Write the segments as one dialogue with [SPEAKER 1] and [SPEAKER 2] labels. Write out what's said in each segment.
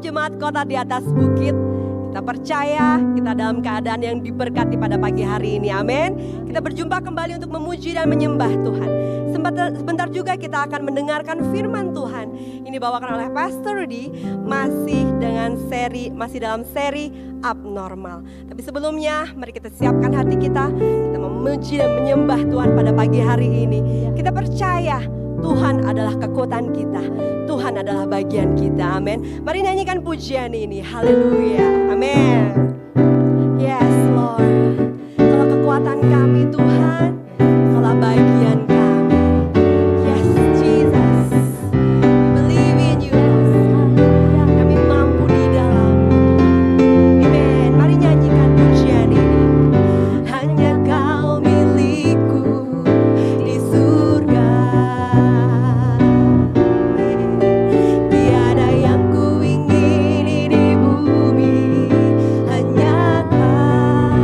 [SPEAKER 1] jemaat kota di atas bukit. Kita percaya kita dalam keadaan yang diberkati pada pagi hari ini. Amin. Kita berjumpa kembali untuk memuji dan menyembah Tuhan. Sebentar juga kita akan mendengarkan firman Tuhan. Ini dibawakan oleh Pastor Rudy masih dalam seri Abnormal. Tapi sebelumnya mari kita siapkan hati kita memuji dan menyembah Tuhan pada pagi hari ini. Kita percaya Tuhan adalah kekuatan kita. Tuhan adalah bagian kita. Amin. Mari nyanyikan pujian ini. Haleluya. Amin. Yes Lord. Kalau kekuatan kami Tuhan, kalau bagian kami. Yes Jesus. We believe in you Lord. Kami mampu di dalam-Mu. Amin. Mari nyanyikan pujian ini. Hanya Kau milikku di surga. Tiada yang ku ingini di bumi, hanya Kau.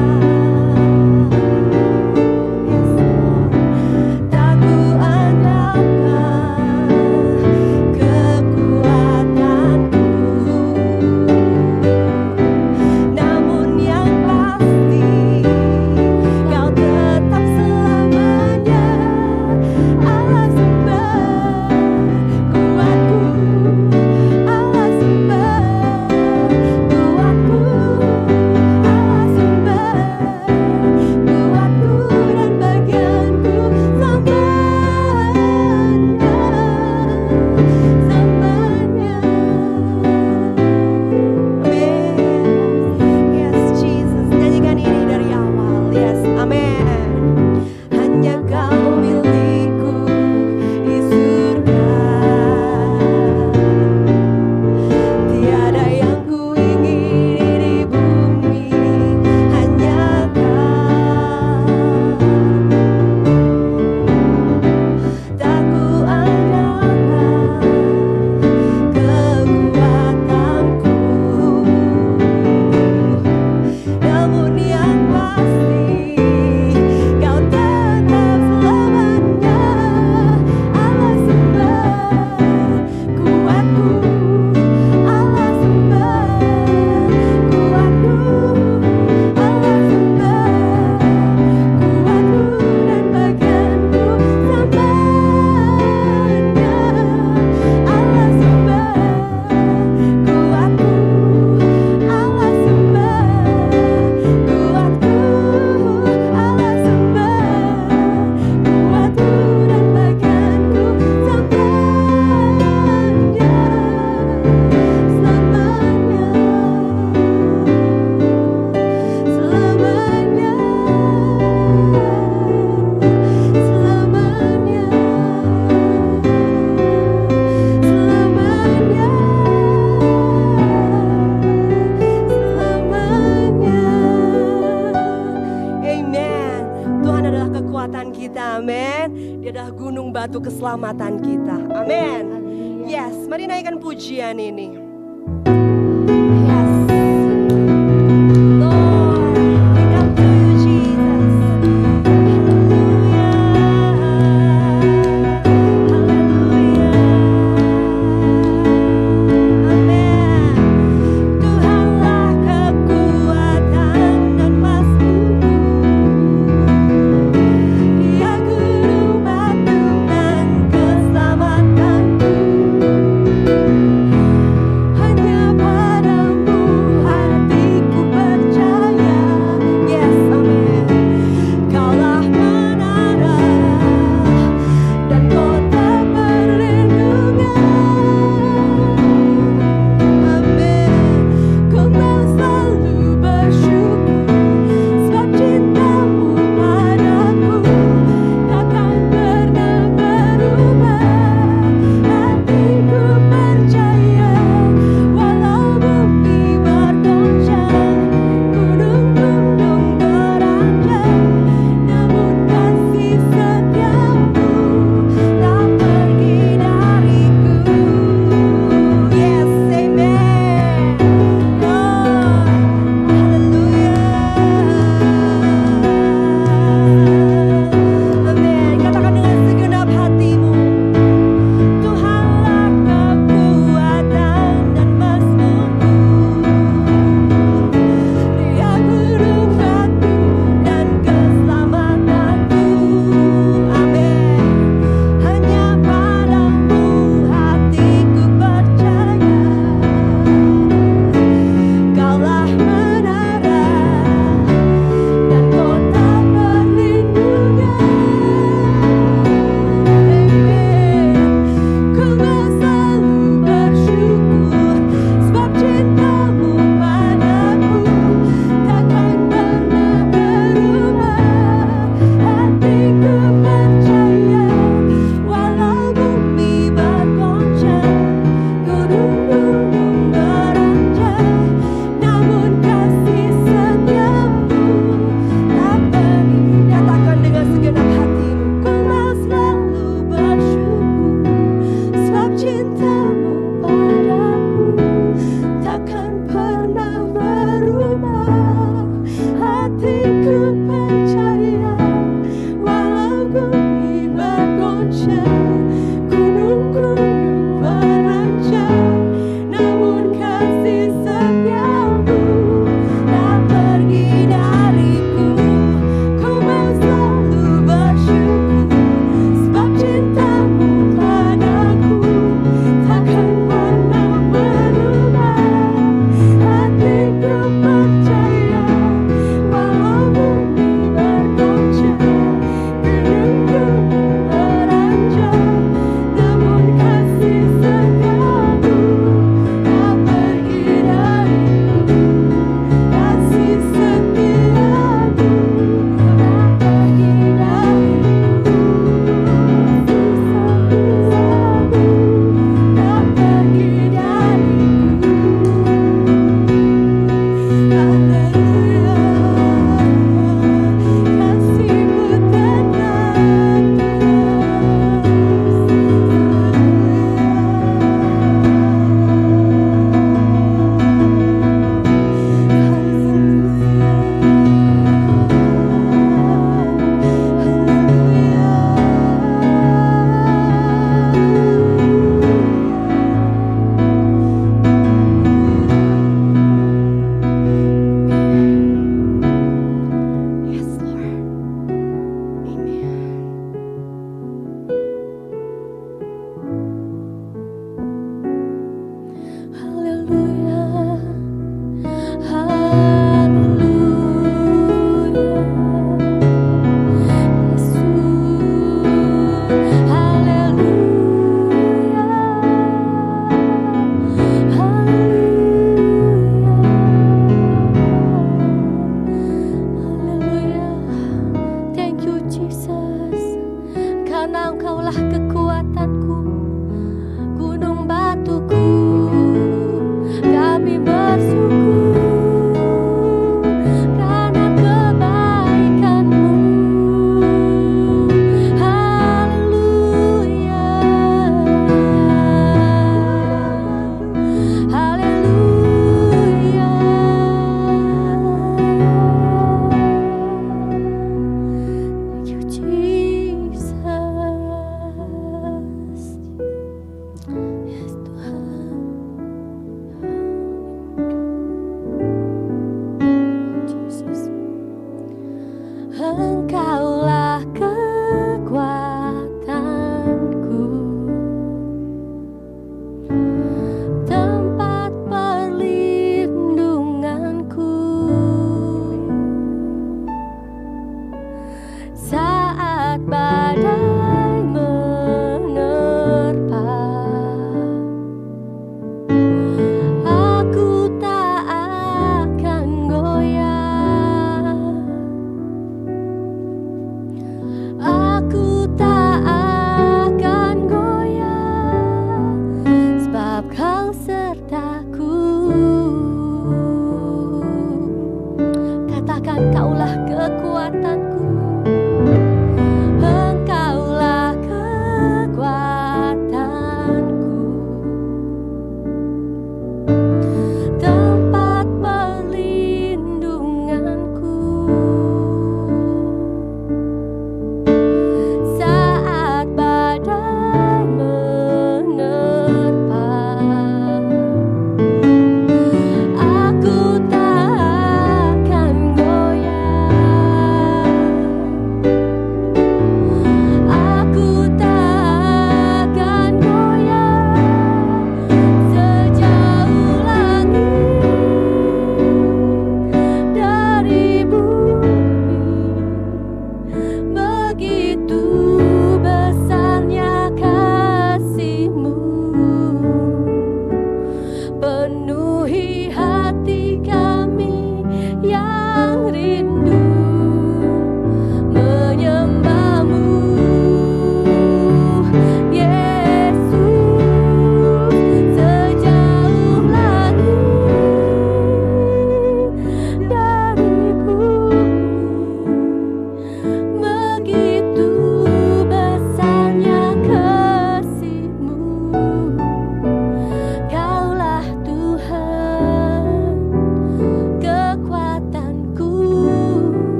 [SPEAKER 1] Tak ku andalkan kekuatanku, namun yang pasti Kau tetap selamanya Allah sumber kuatku, Allah sumber kuatku, Allah sumber kuatku dan bagianku selamanya. Amin. Yes Jesus, nyanyikan ini dari awal. Yes, amin. Hanya Kau milikku di surga. Tiada yang ku ingini di bumi, hanya Kau. Tak ku andalkan kekuatanku, namun yang pasti Kau tetap selamanya Allah sumber kuatku, Allah sumber kuatku, Allah sumber kuatku dan bagianku selamanya. Allah sumber kuatku, Allah sumber kuatku, Allah sumber kuatku dan bagianku selamanya. Amen. Tuhan adalah kekuatan kita. Amin. Dia adalah gunung batu keselamatan kita. Amin. Yes, mari naikkan pujian ini. Yes. Lord, we come to you, Jesus. Haleluya. Amin. Tuhanlah kekuatan dan masmuku. Dia gunung batu dan keselamatanku.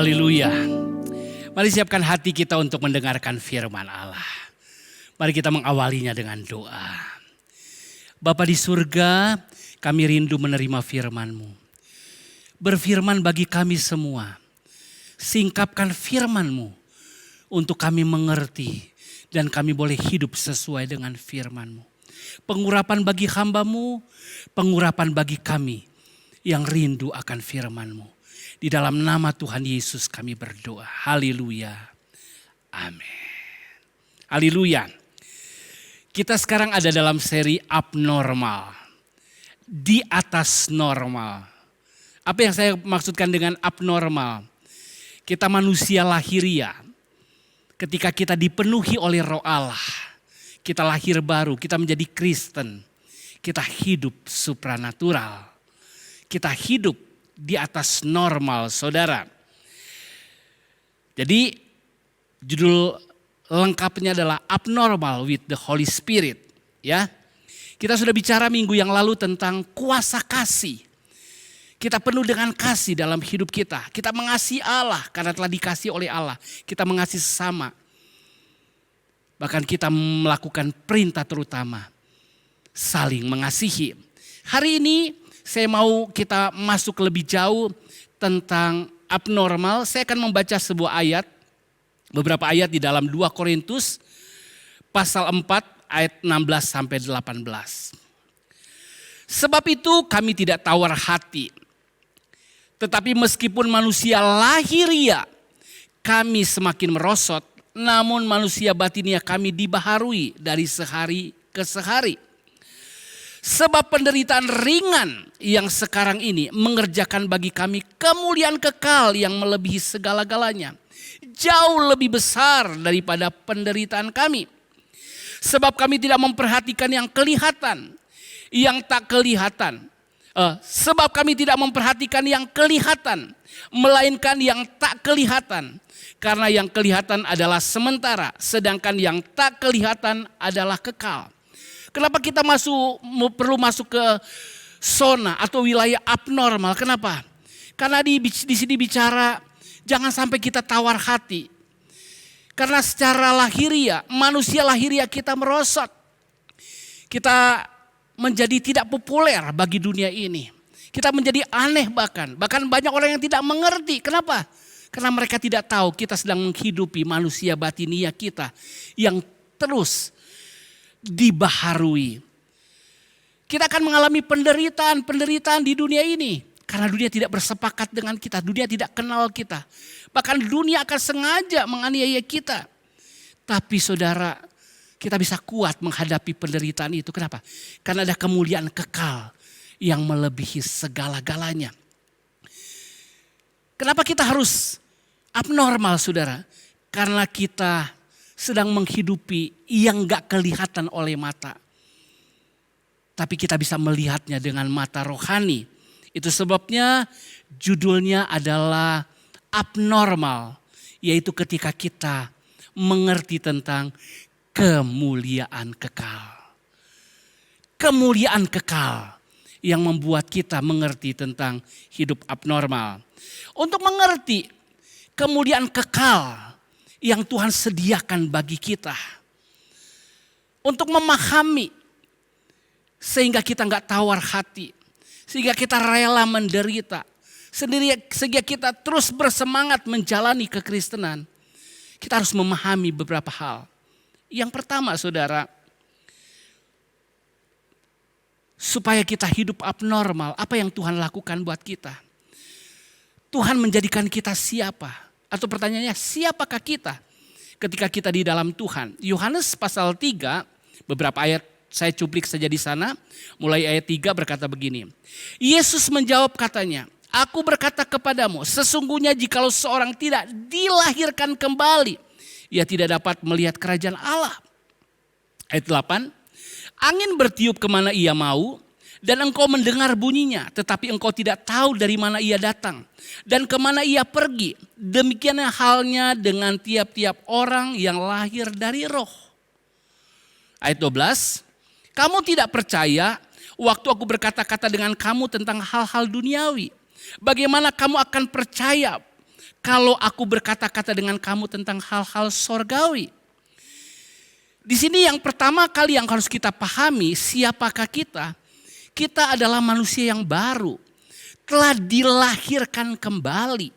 [SPEAKER 2] Haleluya. Mari siapkan hati kita untuk mendengarkan firman Allah. Mari kita mengawalinya dengan doa. Bapa di surga, kami rindu menerima firman-Mu. Berfirman bagi kami semua. Singkapkan firman-Mu untuk kami mengerti dan kami boleh hidup sesuai dengan firman-Mu. Pengurapan bagi hamba-Mu, pengurapan bagi kami yang rindu akan firman-Mu. Di dalam nama Tuhan Yesus kami berdoa. Haleluya. Amin. Haleluya. Kita sekarang ada dalam seri abnormal. Di atas normal. Apa yang saya maksudkan dengan abnormal? Kita manusia lahiria. Ketika kita dipenuhi oleh Roh Allah. Kita lahir baru, kita menjadi Kristen. Kita hidup supranatural. Kita hidup di atas normal, saudara. Jadi judul lengkapnya adalah Abnormal with the Holy Spirit. Ya, kita sudah bicara minggu yang lalu tentang kuasa kasih. Kita penuh dengan kasih dalam hidup kita. Kita mengasihi Allah karena telah dikasih oleh Allah. Kita mengasihi sesama. Bahkan kita melakukan perintah terutama, saling mengasihi. Hari ini saya mau kita masuk lebih jauh tentang abnormal. Saya akan membaca sebuah ayat, beberapa ayat di dalam 2 Korintus pasal 4 ayat 16 sampai 18. Sebab itu kami tidak tawar hati. Tetapi meskipun manusia lahiria kami semakin merosot, namun manusia batinia kami dibaharui dari sehari ke sehari. Sebab penderitaan ringan yang sekarang ini mengerjakan bagi kami kemuliaan kekal yang melebihi segala-galanya. Jauh lebih besar daripada penderitaan kami. Sebab kami tidak memperhatikan yang kelihatan, yang tak kelihatan. Sebab kami tidak memperhatikan yang kelihatan, melainkan yang tak kelihatan. Karena yang kelihatan adalah sementara, sedangkan yang tak kelihatan adalah kekal. Kenapa kita perlu masuk ke zona atau wilayah abnormal? Kenapa? Karena di sini bicara jangan sampai kita tawar hati. Karena secara lahiria, manusia lahiria kita merosot. Kita menjadi tidak populer bagi dunia ini. Kita menjadi aneh bahkan banyak orang yang tidak mengerti. Kenapa? Karena mereka tidak tahu kita sedang menghidupi manusia batinia kita yang terus dibaharui. Kita akan mengalami penderitaan di dunia ini. Karena dunia tidak bersepakat dengan kita, dunia tidak kenal kita. Bahkan dunia akan sengaja menganiaya kita. Tapi saudara, kita bisa kuat menghadapi penderitaan itu. Kenapa? Karena ada kemuliaan kekal yang melebihi segala-galanya. Kenapa kita harus abnormal, saudara? Karena kita sedang menghidupi yang gak kelihatan oleh mata. Tapi kita bisa melihatnya dengan mata rohani. Itu sebabnya judulnya adalah abnormal. Yaitu ketika kita mengerti tentang kemuliaan kekal. Kemuliaan kekal yang membuat kita mengerti tentang hidup abnormal. Untuk mengerti kemuliaan kekal yang Tuhan sediakan bagi kita. Untuk memahami sehingga kita gak tawar hati. Sehingga kita rela menderita. Sehingga kita terus bersemangat menjalani kekristenan. Kita harus memahami beberapa hal. Yang pertama saudara, supaya kita hidup abnormal, apa yang Tuhan lakukan buat kita? Tuhan menjadikan kita siapa? Atau pertanyaannya, siapakah kita ketika kita di dalam Tuhan? Yohanes pasal 3, beberapa ayat saya cuplik saja di sana. Mulai ayat 3 berkata begini. Yesus menjawab katanya, aku berkata kepadamu, sesungguhnya jikalau seorang tidak dilahirkan kembali, ia tidak dapat melihat kerajaan Allah. Ayat 8, angin bertiup kemana ia mau, dan engkau mendengar bunyinya, tetapi engkau tidak tahu dari mana ia datang dan kemana ia pergi. Demikianlah halnya dengan tiap-tiap orang yang lahir dari roh. Ayat 12, kamu tidak percaya waktu aku berkata-kata dengan kamu tentang hal-hal duniawi. Bagaimana kamu akan percaya kalau aku berkata-kata dengan kamu tentang hal-hal sorgawi. Di sini yang pertama kali yang harus kita pahami, siapakah kita? Kita adalah manusia yang baru, telah dilahirkan kembali.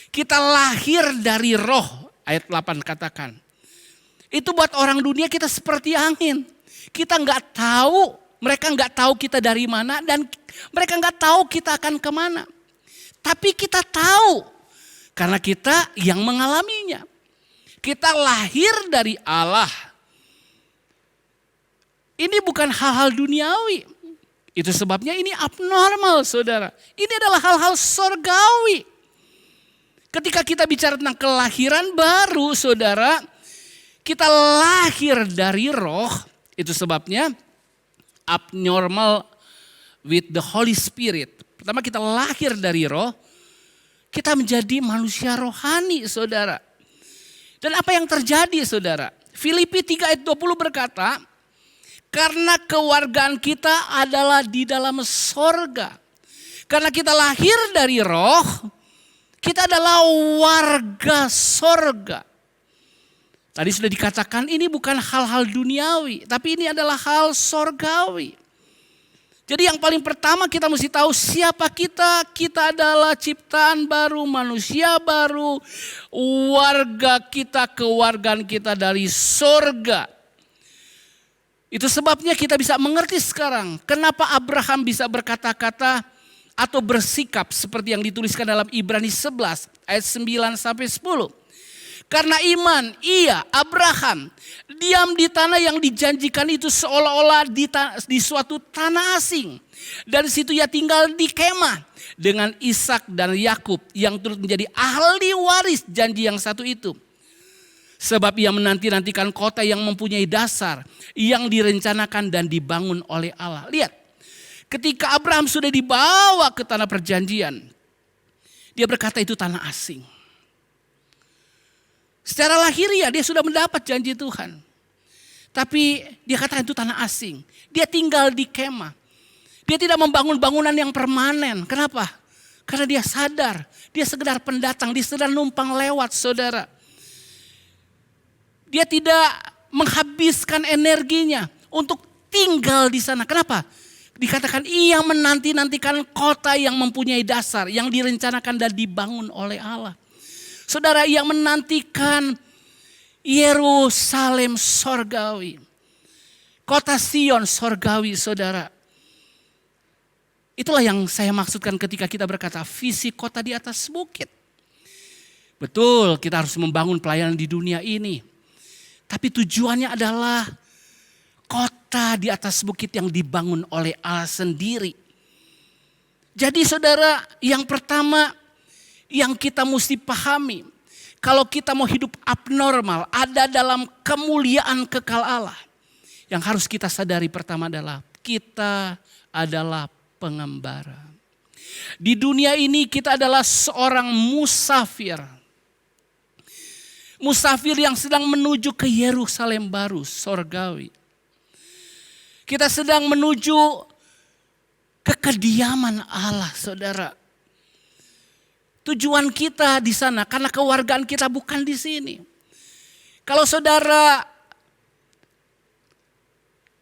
[SPEAKER 2] Kita lahir dari roh, ayat 8 katakan. Itu buat orang dunia kita seperti angin. Kita nggak tahu, mereka nggak tahu kita dari mana dan mereka nggak tahu kita akan kemana. Tapi kita tahu karena kita yang mengalaminya. Kita lahir dari Allah. Ini bukan hal-hal duniawi. Itu sebabnya ini abnormal, saudara. Ini adalah hal-hal sorgawi. Ketika kita bicara tentang kelahiran baru, saudara, kita lahir dari roh. Itu sebabnya abnormal with the Holy Spirit. Pertama kita lahir dari roh, kita menjadi manusia rohani, saudara. Dan apa yang terjadi, saudara? Filipi 3 ayat 20 berkata, karena kewargaan kita adalah di dalam sorga. Karena kita lahir dari roh, kita adalah warga sorga. Tadi sudah dikatakan ini bukan hal-hal duniawi, tapi ini adalah hal sorgawi. Jadi yang paling pertama kita mesti tahu siapa kita. Kita adalah ciptaan baru, manusia baru, warga kita, kewargaan kita dari sorga. Itu sebabnya kita bisa mengerti sekarang kenapa Abraham bisa berkata-kata atau bersikap seperti yang dituliskan dalam Ibrani 11 ayat 9 sampai 10. Karena iman, Abraham diam di tanah yang dijanjikan itu seolah-olah di suatu tanah asing. Dari situ ia tinggal di kemah dengan Ishak dan Yakub yang turut menjadi ahli waris janji yang satu itu. Sebab ia menanti-nantikan kota yang mempunyai dasar, yang direncanakan dan dibangun oleh Allah. Lihat, ketika Abraham sudah dibawa ke tanah perjanjian, dia berkata itu tanah asing. Secara lahiriah dia sudah mendapat janji Tuhan. Tapi dia katakan itu tanah asing. Dia tinggal di kemah. Dia tidak membangun bangunan yang permanen. Kenapa? Karena dia sadar, dia sekedar pendatang, dia sekedar numpang lewat, saudara. Dia tidak menghabiskan energinya untuk tinggal di sana. Kenapa? Dikatakan ia menanti-nantikan kota yang mempunyai dasar, yang direncanakan dan dibangun oleh Allah. Saudara, ia menantikan Yerusalem sorgawi. Kota Sion sorgawi, saudara. Itulah yang saya maksudkan ketika kita berkata visi kota di atas bukit. Betul, kita harus membangun pelayanan di dunia ini. Tapi tujuannya adalah kota di atas bukit yang dibangun oleh Allah sendiri. Jadi saudara, yang pertama yang kita mesti pahami, kalau kita mau hidup abnormal, ada dalam kemuliaan kekal Allah. Yang harus kita sadari pertama adalah kita adalah pengembara. Di dunia ini kita adalah seorang musafir. Musafir yang sedang menuju ke Yerusalem baru, sorgawi. Kita sedang menuju ke kediaman Allah, saudara. Tujuan kita di sana karena kewargaan kita bukan di sini. Kalau saudara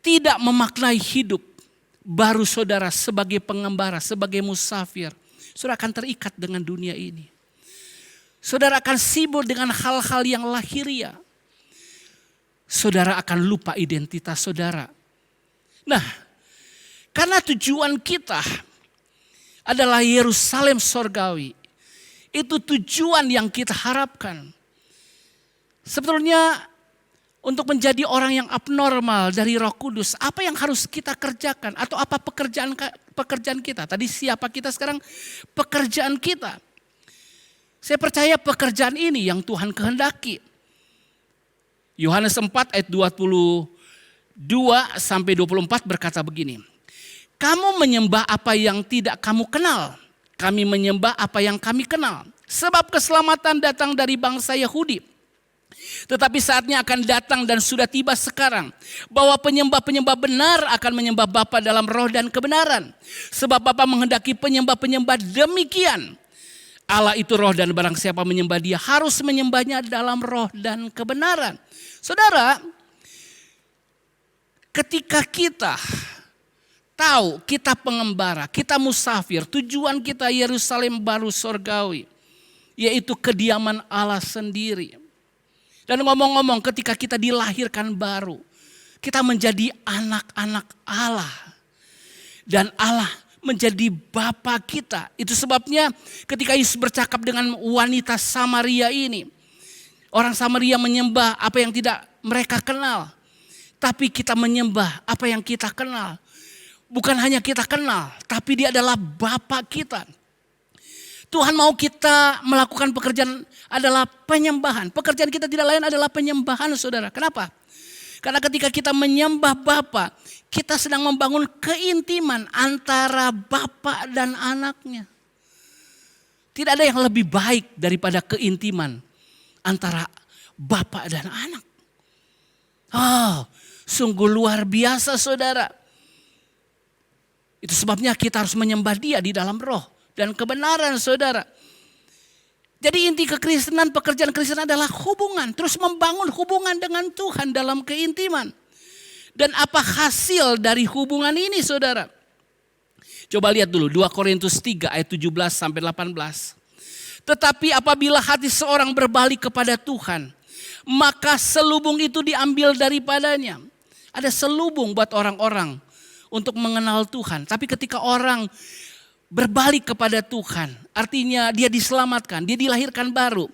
[SPEAKER 2] tidak memaknai hidup baru saudara sebagai pengembara, sebagai musafir, saudara akan terikat dengan dunia ini. Saudara akan sibuk dengan hal-hal yang lahiriah. Saudara akan lupa identitas saudara. Nah, karena tujuan kita adalah Yerusalem sorgawi. Itu tujuan yang kita harapkan. Sebetulnya untuk menjadi orang yang abnormal dari Roh Kudus, apa yang harus kita kerjakan atau apa pekerjaan kita? Tadi siapa kita sekarang? Pekerjaan kita. Saya percaya pekerjaan ini yang Tuhan kehendaki. Yohanes 4 ayat 22 sampai 24 berkata begini. Kamu menyembah apa yang tidak kamu kenal. Kami menyembah apa yang kami kenal. Sebab keselamatan datang dari bangsa Yahudi. Tetapi saatnya akan datang dan sudah tiba sekarang. Bahwa penyembah-penyembah benar akan menyembah Bapa dalam roh dan kebenaran. Sebab Bapa menghendaki penyembah-penyembah demikian. Allah itu roh dan barang siapa menyembah dia harus menyembahnya dalam roh dan kebenaran. Saudara, ketika kita tahu kita pengembara, kita musafir, tujuan kita Yerusalem baru sorgawi, yaitu kediaman Allah sendiri. Dan ngomong-ngomong ketika kita dilahirkan baru, kita menjadi anak-anak Allah. Dan Allah menjadi Bapa kita. Itu sebabnya ketika Yesus bercakap dengan wanita Samaria ini, orang Samaria menyembah apa yang tidak mereka kenal. Tapi kita menyembah apa yang kita kenal. Bukan hanya kita kenal, tapi dia adalah Bapa kita. Tuhan mau kita melakukan pekerjaan adalah penyembahan. Pekerjaan kita tidak lain adalah penyembahan, saudara. Kenapa? Karena ketika kita menyembah Bapa, kita sedang membangun keintiman antara Bapa dan anaknya. Tidak ada yang lebih baik daripada keintiman antara Bapa dan anak. Oh, sungguh luar biasa, saudara. Itu sebabnya kita harus menyembah dia di dalam roh dan kebenaran, saudara. Jadi inti kekristenan, pekerjaan Kristen adalah hubungan. Terus membangun hubungan dengan Tuhan dalam keintiman. Dan apa hasil dari hubungan ini, saudara? Coba lihat dulu 2 Korintus 3 ayat 17 sampai 18. Tetapi apabila hati seorang berbalik kepada Tuhan, maka selubung itu diambil daripadanya. Ada selubung buat orang-orang untuk mengenal Tuhan. Tapi ketika orang berbalik kepada Tuhan, artinya dia diselamatkan, dia dilahirkan baru.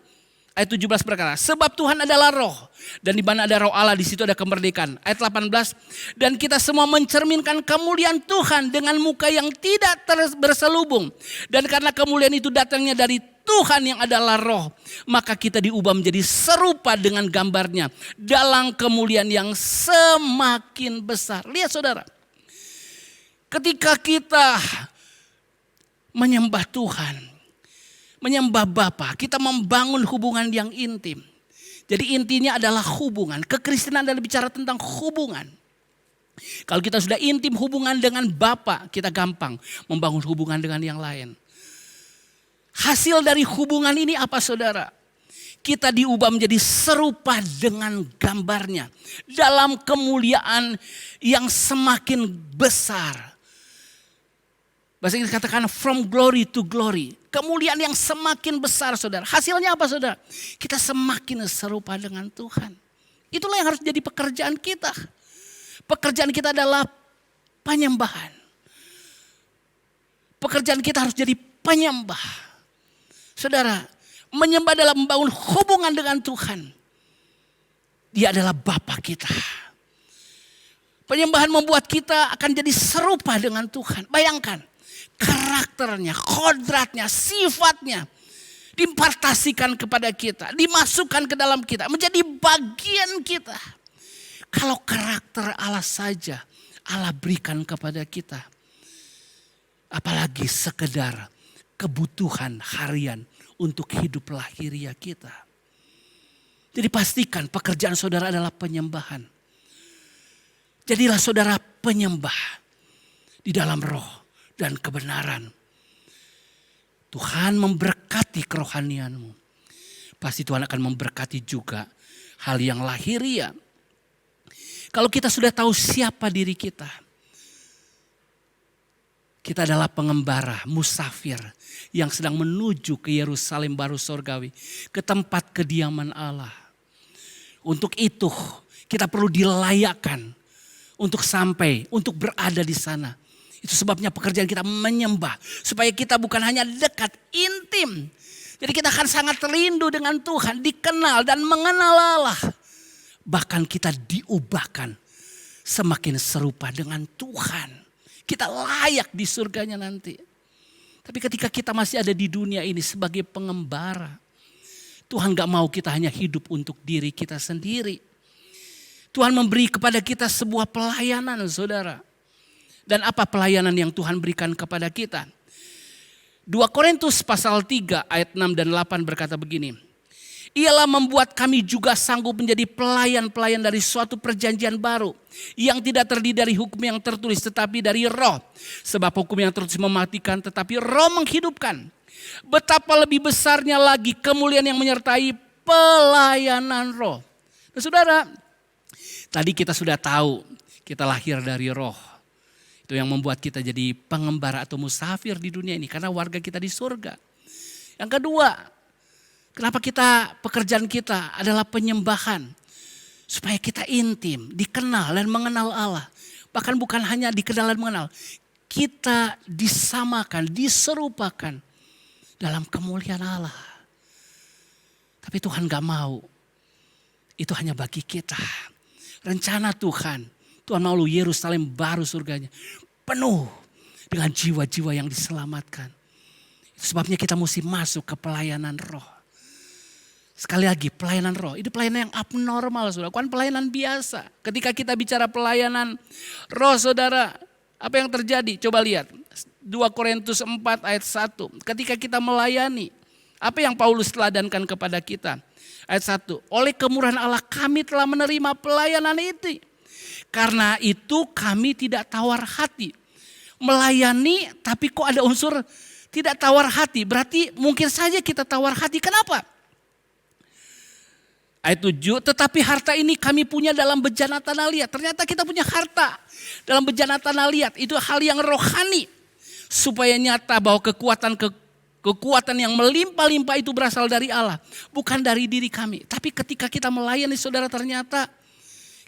[SPEAKER 2] Ayat 17 berkata, sebab Tuhan adalah roh, dan di mana ada roh Allah di situ ada kemerdekaan. Ayat 18, dan kita semua mencerminkan kemuliaan Tuhan dengan muka yang tidak berselubung. Dan karena kemuliaan itu datangnya dari Tuhan yang adalah roh, maka kita diubah menjadi serupa dengan gambarnya dalam kemuliaan yang semakin besar. Lihat, saudara, ketika kita menyembah Tuhan, menyembah Bapa, kita membangun hubungan yang intim. Jadi intinya adalah hubungan. Kekristenan adalah bicara tentang hubungan. Kalau kita sudah intim hubungan dengan Bapa, kita gampang membangun hubungan dengan yang lain. Hasil dari hubungan ini apa, saudara? Kita diubah menjadi serupa dengan gambarnya dalam kemuliaan yang semakin besar. Bahasa Inggris katakan from glory to glory. Kemuliaan yang semakin besar, saudara. Hasilnya apa, saudara? Kita semakin serupa dengan Tuhan. Itulah yang harus jadi pekerjaan kita. Pekerjaan kita adalah penyembahan. Pekerjaan kita harus jadi penyembah. Saudara, menyembah dalam membangun hubungan dengan Tuhan. Dia adalah Bapa kita. Penyembahan membuat kita akan jadi serupa dengan Tuhan. Bayangkan. Karakternya, kodratnya, sifatnya diimpartasikan kepada kita, dimasukkan ke dalam kita, menjadi bagian kita. Kalau karakter Allah saja Allah berikan kepada kita, apalagi sekedar kebutuhan harian untuk hidup lahiriah kita. Jadi pastikan pekerjaan saudara adalah penyembahan. Jadilah saudara penyembah di dalam roh dan kebenaran. Tuhan memberkati kerohanianmu. Pasti Tuhan akan memberkati juga hal yang lahiriah. Kalau kita sudah tahu siapa diri kita. Kita adalah pengembara, musafir yang sedang menuju ke Yerusalem baru sorgawi. Ke tempat kediaman Allah. Untuk itu kita perlu dilayakkan untuk sampai, untuk berada di sana. Itu sebabnya pekerjaan kita menyembah. Supaya kita bukan hanya dekat, intim. Jadi kita akan sangat rindu dengan Tuhan. Dikenal dan mengenal Allah. Bahkan kita diubahkan semakin serupa dengan Tuhan. Kita layak di surganya nanti. Tapi ketika kita masih ada di dunia ini sebagai pengembara. Tuhan gak mau kita hanya hidup untuk diri kita sendiri. Tuhan memberi kepada kita sebuah pelayanan, saudara. Dan apa pelayanan yang Tuhan berikan kepada kita? 2 Korintus pasal 3 ayat 6 dan 8 berkata begini. Ialah membuat kami juga sanggup menjadi pelayan-pelayan dari suatu perjanjian baru. Yang tidak terdiri dari hukum yang tertulis tetapi dari roh. Sebab hukum yang tertulis mematikan tetapi roh menghidupkan. Betapa lebih besarnya lagi kemuliaan yang menyertai pelayanan roh. Nah, saudara, tadi kita sudah tahu kita lahir dari roh. Itu yang membuat kita jadi pengembara atau musafir di dunia ini karena warga kita di surga. Yang kedua, kenapa pekerjaan kita adalah penyembahan. Supaya kita intim, dikenal dan mengenal Allah. Bahkan bukan hanya dikenal dan mengenal. Kita disamakan, diserupakan dalam kemuliaan Allah. Tapi Tuhan gak mau. Itu hanya bagi kita. Rencana Tuhan mau Yerusalem baru surganya. Penuh dengan jiwa-jiwa yang diselamatkan. Itu sebabnya kita mesti masuk ke pelayanan roh. Sekali lagi pelayanan roh. Itu pelayanan yang abnormal saudara. Bukan pelayanan biasa. Ketika kita bicara pelayanan roh saudara. Apa yang terjadi? Coba lihat. 2 Korintus 4 ayat 1. Ketika kita melayani. Apa yang Paulus teladankan kepada kita? Ayat 1. Oleh kemurahan Allah kami telah menerima pelayanan itu. Karena itu kami tidak tawar hati. Melayani tapi kok ada unsur tidak tawar hati. Berarti mungkin saja kita tawar hati. Kenapa? Ayat 7, tetapi harta ini kami punya dalam bejana tanah liat. Ternyata kita punya harta dalam bejana tanah liat. Itu hal yang rohani. Supaya nyata bahwa kekuatan yang melimpah-limpah itu berasal dari Allah. Bukan dari diri kami. Tapi ketika kita melayani saudara ternyata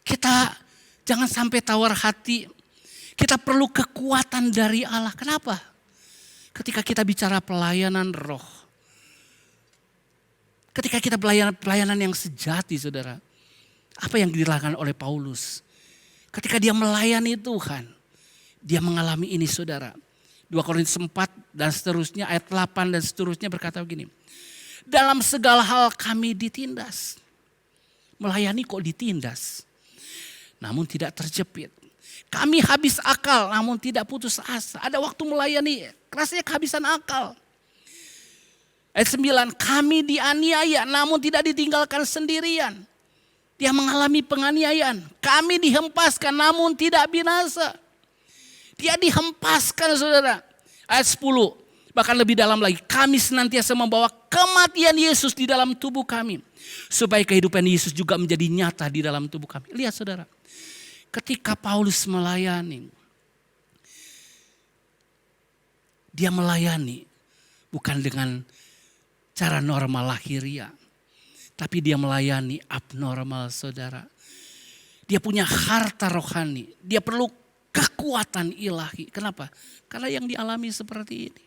[SPEAKER 2] kita jangan sampai tawar hati. Kita perlu kekuatan dari Allah. Kenapa? Ketika kita bicara pelayanan roh. Ketika kita pelayanan yang sejati saudara. Apa yang dilakukan oleh Paulus. Ketika dia melayani Tuhan. Dia mengalami ini saudara. 2 Korintus 4 dan seterusnya ayat 8 dan seterusnya berkata begini. Dalam segala hal kami ditindas. Melayani kok ditindas. Namun tidak terjepit. Kami habis akal namun tidak putus asa. Ada waktu melayani rasanya kehabisan akal. Ayat 9, kami dianiaya namun tidak ditinggalkan sendirian. Dia mengalami penganiayaan. Kami dihempaskan namun tidak binasa. Dia dihempaskan saudara. Ayat 10, bahkan lebih dalam lagi. Kami senantiasa membawa kematian Yesus di dalam tubuh kami. Supaya kehidupan Yesus juga menjadi nyata di dalam tubuh kami. Lihat saudara. Ketika Paulus melayani. Dia melayani. Bukan dengan cara normal lahiriah. Tapi dia melayani abnormal saudara. Dia punya harta rohani. Dia perlu kekuatan ilahi. Kenapa? Karena yang dialami seperti ini.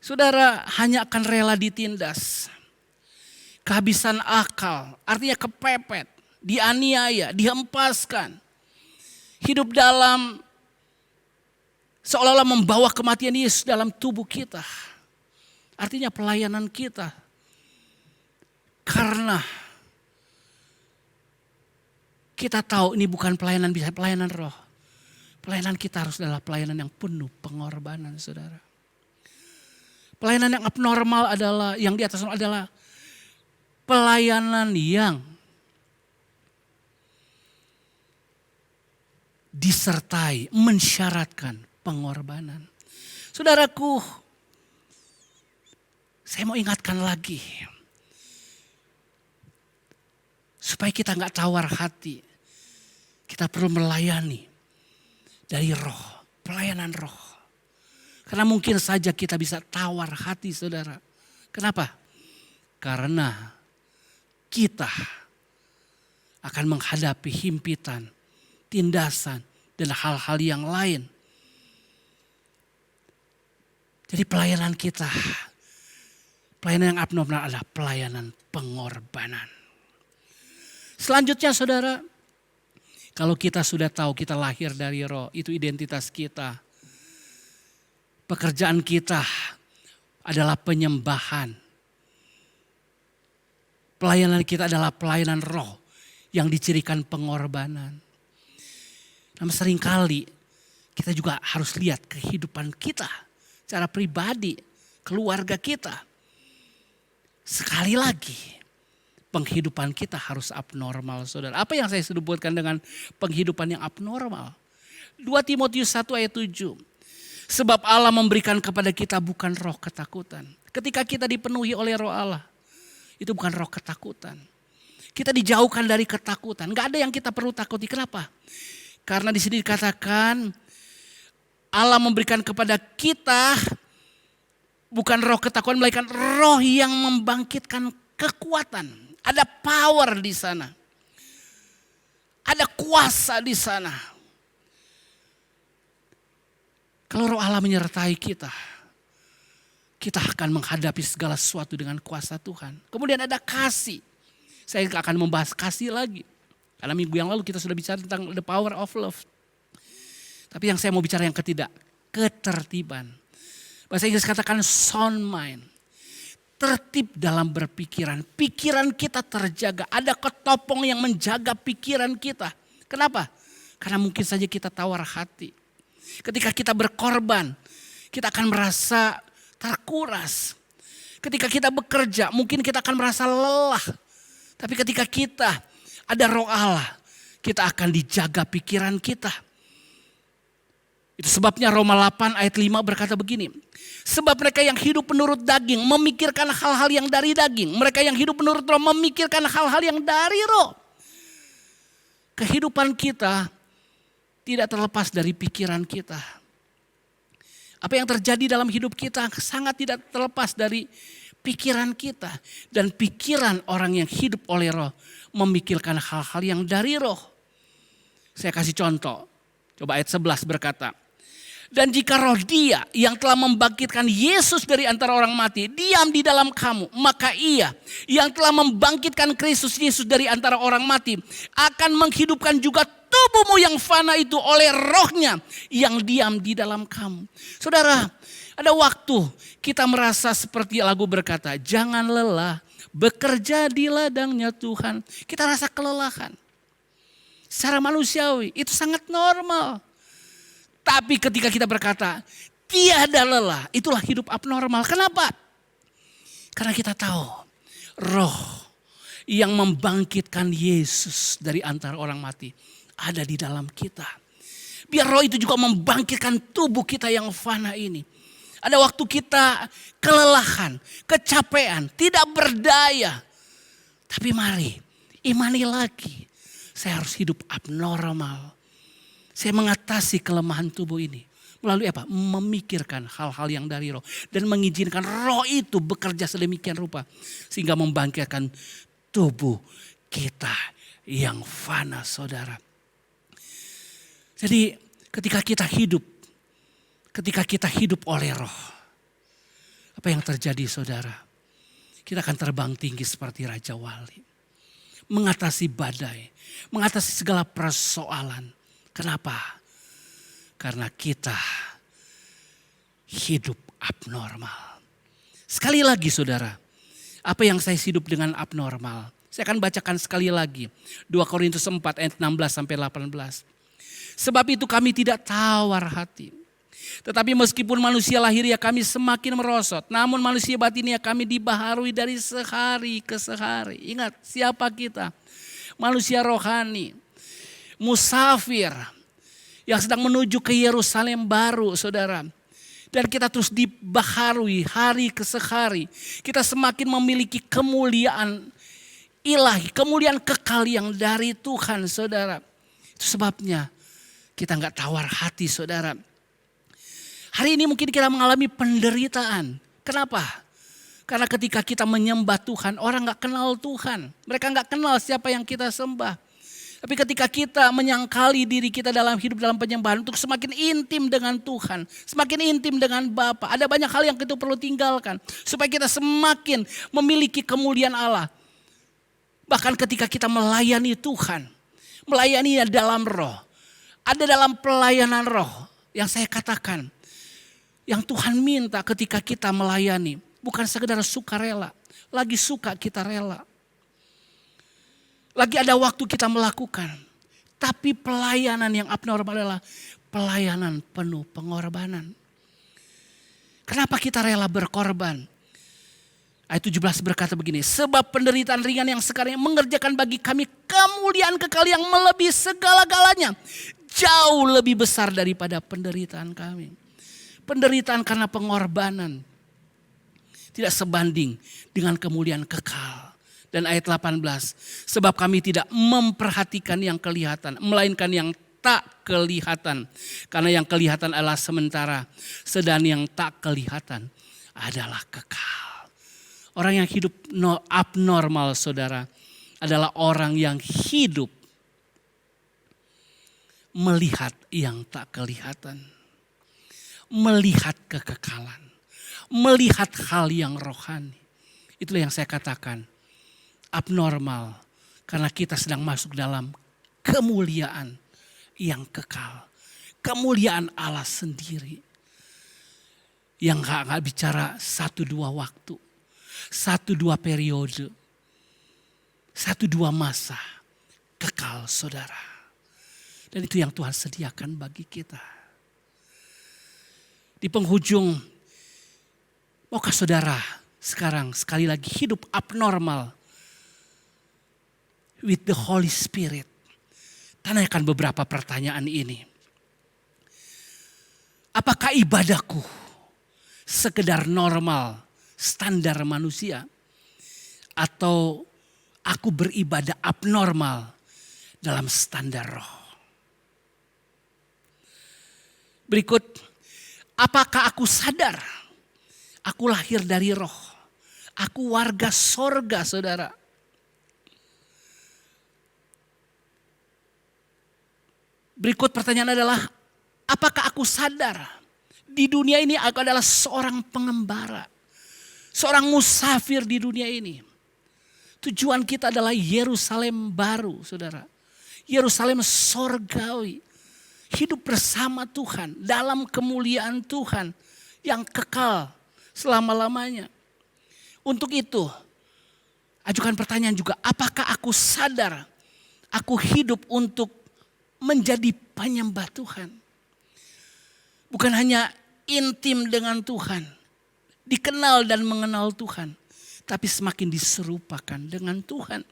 [SPEAKER 2] Saudara hanya akan rela ditindas. Kehabisan akal. Artinya kepepet. Dianiaya. Dihempaskan. Hidup dalam seolah-olah membawa kematian Yesus dalam tubuh kita. Artinya pelayanan kita. Karena kita tahu ini bukan pelayanan bisa, pelayanan roh. Pelayanan kita harus adalah pelayanan yang penuh pengorbanan saudara. Pelayanan yang abnormal adalah, yang di atas adalah pelayanan yang disertai, mensyaratkan pengorbanan. Saudaraku, saya mau ingatkan lagi. Supaya kita gak tawar hati. Kita perlu melayani dari roh, pelayanan roh. Karena mungkin saja kita bisa tawar hati saudara. Kenapa? Karena kita akan menghadapi himpitan, tindasan, dan hal-hal yang lain. Jadi pelayanan kita, pelayanan yang abnormal adalah pelayanan pengorbanan. Selanjutnya saudara, kalau kita sudah tahu kita lahir dari roh, itu identitas kita. Pekerjaan kita adalah penyembahan. Pelayanan kita adalah pelayanan roh yang dicirikan pengorbanan. Namun seringkali kita juga harus lihat kehidupan kita secara pribadi, keluarga kita. Sekali lagi, penghidupan kita harus abnormal saudara. Apa yang saya sebutkan dengan penghidupan yang abnormal? 2 Timotius 1 ayat 7. Sebab Allah memberikan kepada kita bukan roh ketakutan. Ketika kita dipenuhi oleh roh Allah, itu bukan roh ketakutan. Kita dijauhkan dari ketakutan. Gak ada yang kita perlu takuti. Kenapa? Karena di sini dikatakan Allah memberikan kepada kita bukan roh ketakutan, melainkan roh yang membangkitkan kekuatan. Ada power di sana. Ada kuasa di sana. Kalau roh Allah menyertai kita, kita akan menghadapi segala sesuatu dengan kuasa Tuhan. Kemudian ada kasih. Saya akan membahas kasih lagi. Karena minggu yang lalu kita sudah bicara tentang the power of love. Tapi yang saya mau bicara yang ketiga, ketertiban. Bahasa Inggris katakan sound mind. Tertib dalam berpikiran. Pikiran kita terjaga. Ada ketopong yang menjaga pikiran kita. Kenapa? Karena mungkin saja kita tawar hati. Ketika kita berkorban, kita akan merasa terkuras. Ketika kita bekerja, mungkin kita akan merasa lelah. Tapi ketika kita ada roh Allah, kita akan dijaga pikiran kita. Itu sebabnya Roma 8 ayat 5 berkata begini. Sebab mereka yang hidup menurut daging memikirkan hal-hal yang dari daging. Mereka yang hidup menurut roh memikirkan hal-hal yang dari roh. Kehidupan kita tidak terlepas dari pikiran kita. Apa yang terjadi dalam hidup kita sangat tidak terlepas dari pikiran kita. Dan pikiran orang yang hidup oleh roh memikirkan hal-hal yang dari roh. Saya kasih contoh. Coba ayat 11 berkata. Dan jika roh Dia yang telah membangkitkan Yesus dari antara orang mati diam di dalam kamu, maka Ia yang telah membangkitkan Kristus Yesus dari antara orang mati akan menghidupkan juga tubuhmu yang fana itu oleh rohnya yang diam di dalam kamu. Saudara, ada waktu kita merasa seperti lagu berkata, jangan lelah, bekerja di ladangnya Tuhan. Kita rasa kelelahan. Secara manusiawi itu sangat normal. Tapi ketika kita berkata, tiada lelah, itulah hidup abnormal. Kenapa? Karena kita tahu roh yang membangkitkan Yesus dari antara orang mati ada di dalam kita. Biar roh itu juga membangkitkan tubuh kita yang fana ini. Ada waktu kita kelelahan, kecapean, tidak berdaya. Tapi mari, imani lagi. Saya harus hidup abnormal. Saya mengatasi kelemahan tubuh ini. Melalui apa? Memikirkan hal-hal yang dari roh. Dan mengizinkan roh itu bekerja sedemikian rupa. Sehingga membangkitkan tubuh kita yang fana, saudara. Jadi ketika kita hidup oleh roh. Apa yang terjadi, saudara? Kita akan terbang tinggi seperti Raja Wali. Mengatasi badai. Mengatasi segala persoalan. Kenapa? Karena kita hidup abnormal. Sekali lagi, saudara. Apa yang saya hidup dengan abnormal? Saya akan bacakan sekali lagi. 2 Korintus 4 ayat 16 sampai 18. Sebab itu kami tidak tawar hati. Tetapi meskipun manusia lahiriah kami semakin merosot. Namun manusia batiniah kami dibaharui dari sehari ke sehari. Ingat, siapa kita? Manusia rohani. Musafir yang sedang menuju ke Yerusalem baru, saudara. Dan kita terus dibaharui hari ke hari. Kita semakin memiliki kemuliaan ilahi, kemuliaan kekal yang dari Tuhan, saudara. Itu sebabnya kita gak tawar hati, saudara. Hari ini mungkin kita mengalami penderitaan. Kenapa? Karena ketika kita menyembah Tuhan, orang gak kenal Tuhan. Mereka gak kenal siapa yang kita sembah. Tapi ketika kita menyangkali diri kita dalam hidup dalam penyembahan untuk semakin intim dengan Tuhan, semakin intim dengan Bapa, ada banyak hal yang kita perlu tinggalkan supaya kita semakin memiliki kemuliaan Allah. Bahkan ketika kita melayani Tuhan, melayani dalam roh, ada dalam pelayanan roh yang saya katakan, yang Tuhan minta ketika kita melayani, bukan sekedar sukarela, lagi suka kita rela. Lagi ada waktu kita melakukan. Tapi pelayanan yang abnormal adalah pelayanan penuh pengorbanan. Kenapa kita rela berkorban? Ayat 17 berkata begini. Sebab penderitaan ringan yang sekarang mengerjakan bagi kami kemuliaan kekal yang melebihi segala-galanya. Jauh lebih besar daripada penderitaan kami. Penderitaan karena pengorbanan tidak sebanding dengan kemuliaan kekal. Dan ayat 18, sebab kami tidak memperhatikan yang kelihatan, melainkan yang tak kelihatan. Karena yang kelihatan adalah sementara, sedang yang tak kelihatan adalah kekal. Orang yang hidup abnormal, saudara, adalah orang yang hidup melihat yang tak kelihatan. Melihat kekekalan. Melihat hal yang rohani. Itulah yang saya katakan abnormal. Karena kita sedang masuk dalam kemuliaan yang kekal. Kemuliaan Allah sendiri. Yang gak bicara 1-2 waktu. 1-2 periode. 1-2 masa. Kekal, saudara. Dan itu yang Tuhan sediakan bagi kita. Di penghujung, maukah saudara sekarang sekali lagi hidup abnormal with the Holy Spirit? Tanyakan beberapa pertanyaan ini. Apakah ibadahku sekedar normal, standar manusia? Atau aku beribadah abnormal dalam standar roh? Berikut, apakah aku sadar aku lahir dari roh? Aku warga sorga, saudara. Berikut pertanyaan adalah, apakah aku sadar di dunia ini aku adalah seorang pengembara. Seorang musafir di dunia ini. Tujuan kita adalah Yerusalem baru, saudara. Yerusalem sorgawi. Hidup bersama Tuhan dalam kemuliaan Tuhan yang kekal selama-lamanya. Untuk itu, ajukan pertanyaan juga, apakah aku sadar aku hidup untuk menjadi penyembah Tuhan? Bukan hanya intim dengan Tuhan, dikenal dan mengenal Tuhan, tapi semakin diserupakan dengan Tuhan.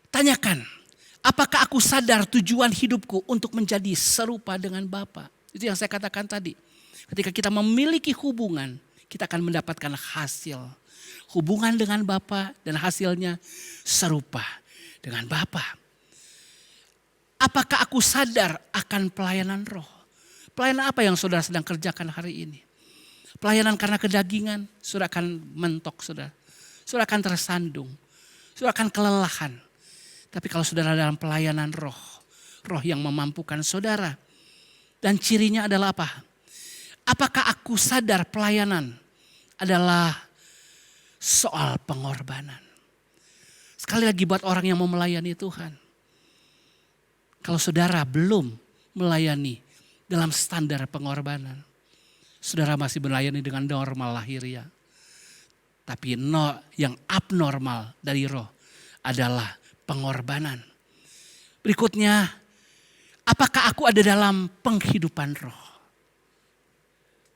[SPEAKER 2] Tanyakan, apakah aku sadar tujuan hidupku untuk menjadi serupa dengan Bapa? Itu yang saya katakan tadi. Ketika kita memiliki hubungan, kita akan mendapatkan hasil. Hubungan dengan Bapa dan hasilnya serupa dengan Bapa. Apakah aku sadar akan pelayanan roh? Pelayanan apa yang saudara sedang kerjakan hari ini? Pelayanan karena kedagingan, saudara akan mentok, saudara. Saudara akan tersandung, saudara akan kelelahan. Tapi kalau saudara dalam pelayanan roh, roh yang memampukan saudara. Dan cirinya adalah apa? Apakah aku sadar pelayanan adalah soal pengorbanan? Sekali lagi buat orang yang mau melayani Tuhan. Kalau saudara belum melayani dalam standar pengorbanan, saudara masih melayani dengan normal lahiriah. Tapi yang abnormal dari roh adalah pengorbanan. Berikutnya, apakah aku ada dalam penghidupan roh?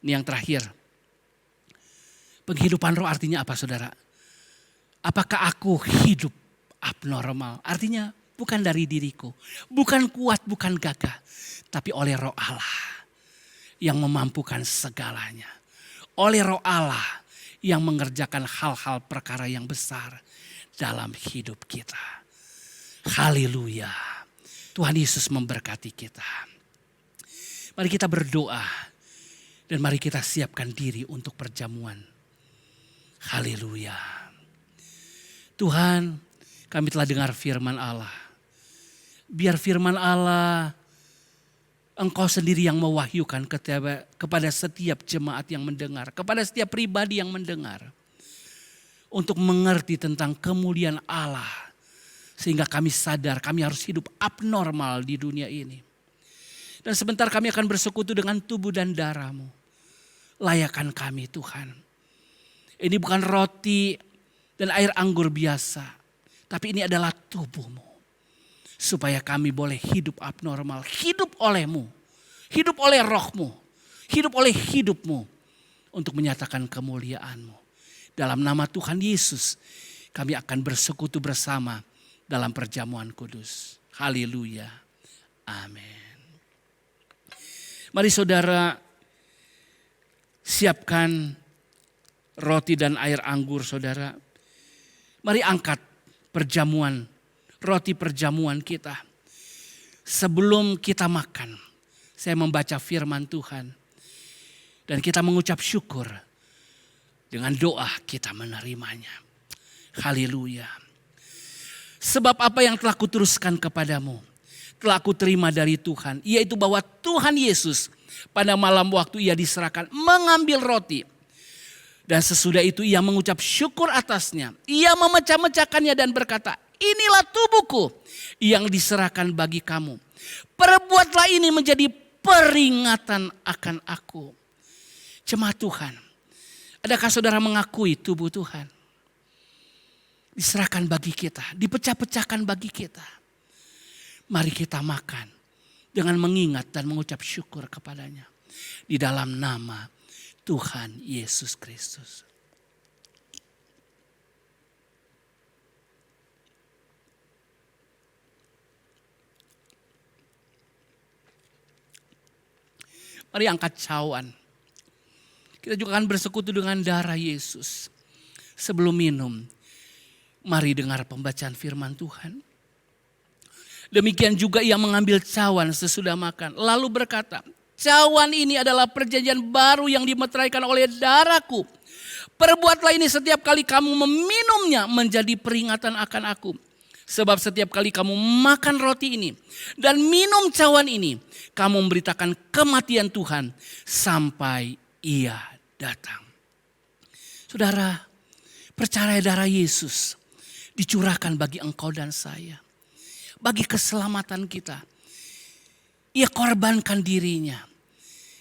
[SPEAKER 2] Ini yang terakhir. Penghidupan roh artinya apa, saudara? Apakah aku hidup abnormal? Artinya bukan dari diriku, bukan kuat, bukan gagah, tapi oleh roh Allah yang memampukan segalanya. Oleh roh Allah yang mengerjakan hal-hal perkara yang besar dalam hidup kita. Haleluya. Tuhan Yesus memberkati kita. Mari kita berdoa. Dan mari kita siapkan diri untuk perjamuan. Haleluya. Tuhan, kami telah dengar firman Allah. Biar firman Allah, Engkau sendiri yang mewahyukan kepada setiap jemaat yang mendengar. Kepada setiap pribadi yang mendengar. Untuk mengerti tentang kemuliaan Allah. Sehingga kami sadar kami harus hidup abnormal di dunia ini. Dan sebentar kami akan bersekutu dengan tubuh dan darah-Mu. Layakan kami Tuhan. Ini bukan roti dan air anggur biasa. Tapi ini adalah tubuh-Mu. Supaya kami boleh hidup abnormal. Hidup oleh-Mu. Hidup oleh roh-Mu. Hidup oleh hidup-Mu. Untuk menyatakan kemuliaan-Mu. Dalam nama Tuhan Yesus. Kami akan bersekutu bersama dalam perjamuan kudus. Haleluya. Amin. Mari saudara siapkan roti dan air anggur saudara. Mari angkat perjamuan, roti perjamuan kita. Sebelum kita makan, saya membaca firman Tuhan. Dan kita mengucap syukur. Dengan doa kita menerimanya. Haleluya. Sebab apa yang telah kuteruskan kepadamu, telah kuterima dari Tuhan. Yaitu bahwa Tuhan Yesus pada malam waktu ia diserahkan mengambil roti. Dan sesudah itu ia mengucap syukur atasnya. Ia memecah-mecahkannya dan berkata, inilah tubuhku yang diserahkan bagi kamu. Perbuatlah ini menjadi peringatan akan aku. Jemaat Tuhan, adakah saudara mengakui tubuh Tuhan? Diserahkan bagi kita, dipecah-pecahkan bagi kita. Mari kita makan dengan mengingat dan mengucap syukur kepadanya. Di dalam nama Tuhan Yesus Kristus. Mari angkat cawan. Kita juga akan bersekutu dengan darah Yesus. Sebelum minum, mari dengar pembacaan firman Tuhan. Demikian juga ia mengambil cawan sesudah makan. Lalu berkata, cawan ini adalah perjanjian baru yang dimeteraikan oleh darahku. Perbuatlah ini setiap kali kamu meminumnya menjadi peringatan akan aku. Sebab setiap kali kamu makan roti ini dan minum cawan ini, kamu memberitakan kematian Tuhan sampai ia datang. Saudara, percaya darah Yesus dicurahkan bagi engkau dan saya. Bagi keselamatan kita. Ia korbankan dirinya.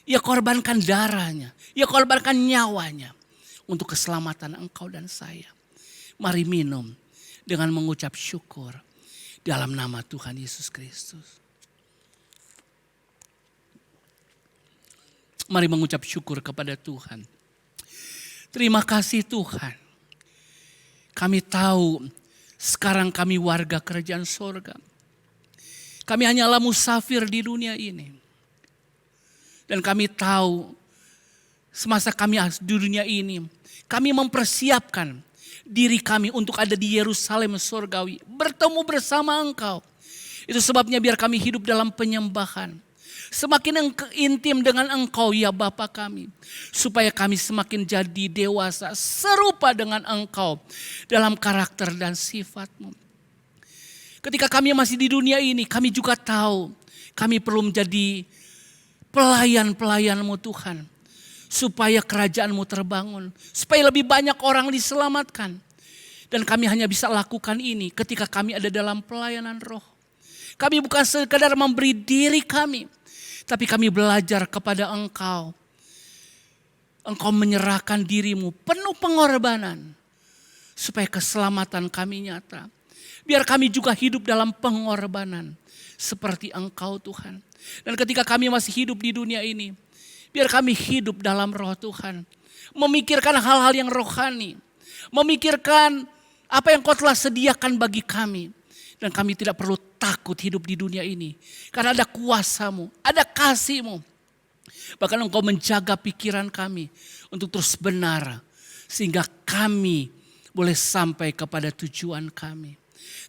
[SPEAKER 2] Ia korbankan darahnya. Ia korbankan nyawanya. Untuk keselamatan engkau dan saya. Mari minum dengan mengucap syukur. Dalam nama Tuhan Yesus Kristus. Mari mengucap syukur kepada Tuhan. Terima kasih Tuhan. Kami tahu sekarang kami warga kerajaan sorga. Kami hanyalah musafir di dunia ini. Dan kami tahu semasa kami di dunia ini, kami mempersiapkan diri kami untuk ada di Yerusalem sorgawi. Bertemu bersama Engkau. Itu sebabnya biar kami hidup dalam penyembahan. Semakin intim dengan Engkau ya Bapa kami. Supaya kami semakin jadi dewasa serupa dengan Engkau dalam karakter dan sifat-Mu. Ketika kami masih di dunia ini, kami juga tahu kami perlu menjadi pelayan-pelayan-Mu Tuhan. Supaya kerajaan-Mu terbangun. Supaya lebih banyak orang diselamatkan. Dan kami hanya bisa lakukan ini ketika kami ada dalam pelayanan roh. Kami bukan sekadar memberi diri kami. Tapi kami belajar kepada Engkau. Engkau menyerahkan diri-Mu penuh pengorbanan. Supaya keselamatan kami nyata. Biar kami juga hidup dalam pengorbanan. Seperti Engkau Tuhan. Dan ketika kami masih hidup di dunia ini. Biar kami hidup dalam roh Tuhan. Memikirkan hal-hal yang rohani. Memikirkan apa yang Kau telah sediakan bagi kami. Dan kami tidak perlu takut hidup di dunia ini. Karena ada kuasa-Mu, ada kasih-Mu. Bahkan Engkau menjaga pikiran kami untuk terus benar. Sehingga kami boleh sampai kepada tujuan kami.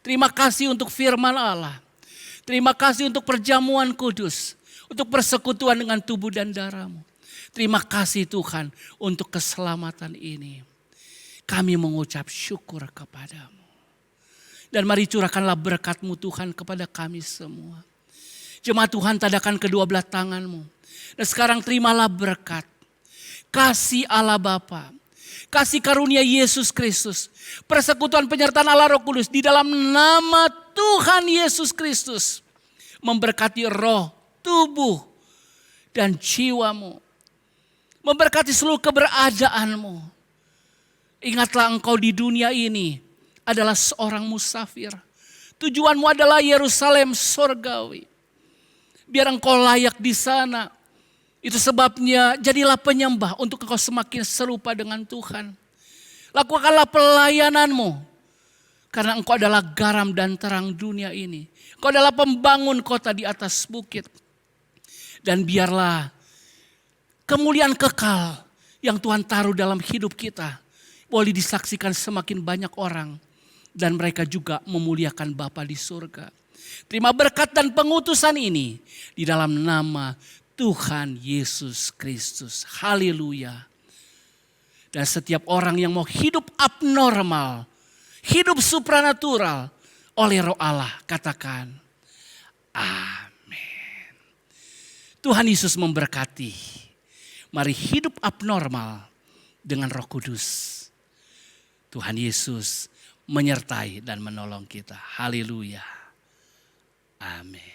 [SPEAKER 2] Terima kasih untuk firman Allah. Terima kasih untuk perjamuan kudus. Untuk persekutuan dengan tubuh dan darah-Mu. Terima kasih Tuhan untuk keselamatan ini. Kami mengucap syukur kepada-Mu. Dan mari curahkanlah berkat-Mu Tuhan kepada kami semua. Jemaat Tuhan, tadakan kedua belah tangan-Mu. Dan sekarang terimalah berkat. Kasih Allah Bapa. Kasih karunia Yesus Kristus. Persekutuan penyertaan Allah Roh Kudus. Di dalam nama Tuhan Yesus Kristus. Memberkati roh, tubuh, dan jiwa-Mu. Memberkati seluruh keberadaanmu. Ingatlah engkau di dunia ini adalah seorang musafir. Tujuanmu adalah Yerusalem sorgawi. Biar engkau layak di sana. Itu sebabnya jadilah penyembah untuk engkau semakin serupa dengan Tuhan. Lakukanlah pelayananmu. Karena engkau adalah garam dan terang dunia ini. Engkau adalah pembangun kota di atas bukit. Dan biarlah kemuliaan kekal yang Tuhan taruh dalam hidup kita boleh disaksikan semakin banyak orang. Dan mereka juga memuliakan Bapa di surga. Terima berkat dan pengutusan ini di dalam nama Tuhan Yesus Kristus. Haleluya. Dan setiap orang yang mau hidup abnormal, hidup supranatural oleh Roh Allah, katakan amin. Tuhan Yesus memberkati. Mari hidup abnormal dengan Roh Kudus. Tuhan Yesus menyertai dan menolong kita. Haleluya. Amin.